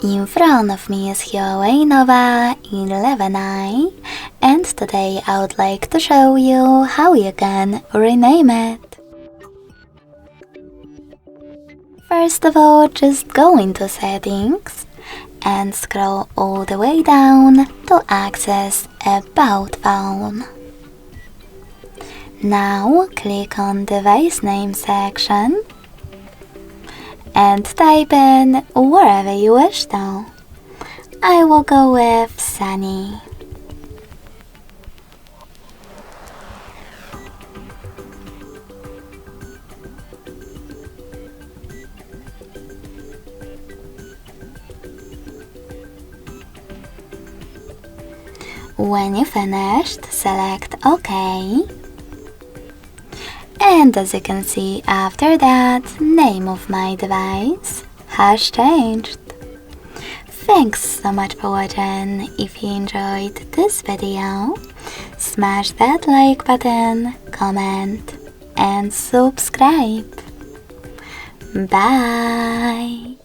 In front of me is Huawei Nova 11i, and today I would like to show you how you can rename it. First of all, just go into settings and scroll all the way down to access About Phone. Now click on device name section and type in wherever you wish to. I will go with Sunny. When you finished, select OK. And as you can see, after that, name of my device has changed. Thanks so much for watching. If you enjoyed this video, smash that like button, comment and subscribe. Bye!